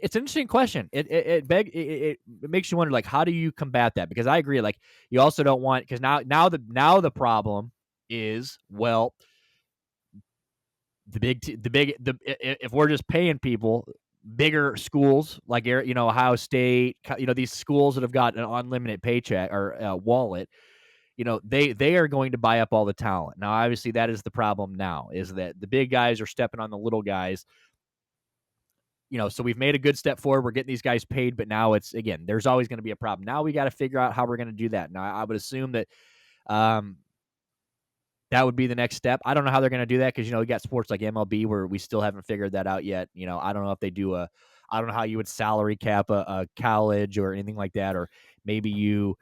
It's an interesting question. It makes you wonder, like, how do you combat that? Because I agree, like, you also don't want, because now the problem is, well, if we're just paying people, bigger schools like Ohio State, these schools that have got an unlimited paycheck or wallet, they are going to buy up all the talent. Now, obviously, that is the problem now, is that the big guys are stepping on the little guys. So we've made a good step forward. We're getting these guys paid, but now it's, again, there's always going to be a problem. Now we got to figure out how we're going to do that. Now, I would assume that um, that would be the next step. I don't know how they're going to do that, because, we got sports like MLB where we still haven't figured that out yet. I don't know if they do I don't know how you would salary cap a college or anything like that, or maybe you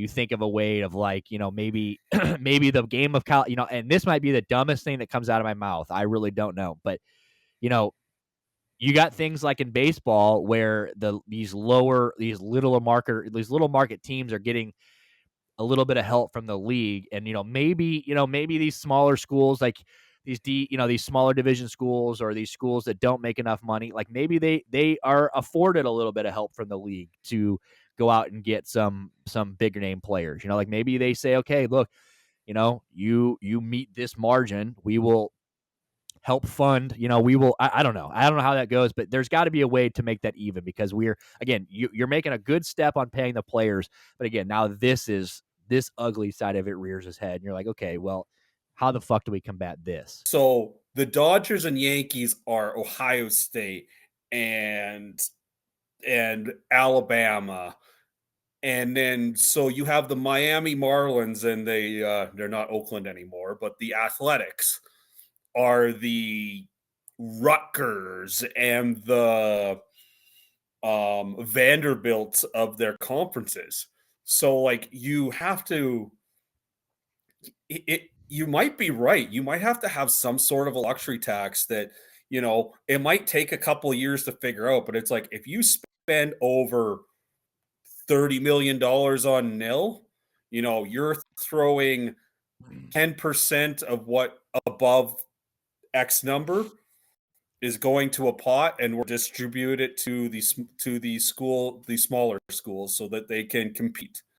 think of a way of, like, maybe maybe the game of college, and this might be the dumbest thing that comes out of my mouth. I really don't know, but you know, you got things like in baseball where these little market teams are getting a little bit of help from the league, and maybe these smaller schools, like these smaller division schools, or these schools that don't make enough money, like maybe they are afforded a little bit of help from the league to go out and get some bigger name players. Like maybe they say, okay, look, you meet this margin, we will help fund, we will, I don't know. I don't know how that goes, but there's got to be a way to make that even, because you're making a good step on paying the players. But again, now this ugly side of it rears its head. And you're like, okay, well, how the fuck do we combat this? So the Dodgers and Yankees are Ohio State and Alabama. And then so you have the Miami Marlins, and they're not Oakland anymore, but the Athletics are the Rutgers and the Vanderbilt of their conferences. So like you have to you might be right. You might have to have some sort of a luxury tax that, it might take a couple of years to figure out, but it's like if you spend over $30 million dollars on nil, you're throwing 10% of what above X number is going to a pot, and we'll distribute it to the smaller schools so that they can compete.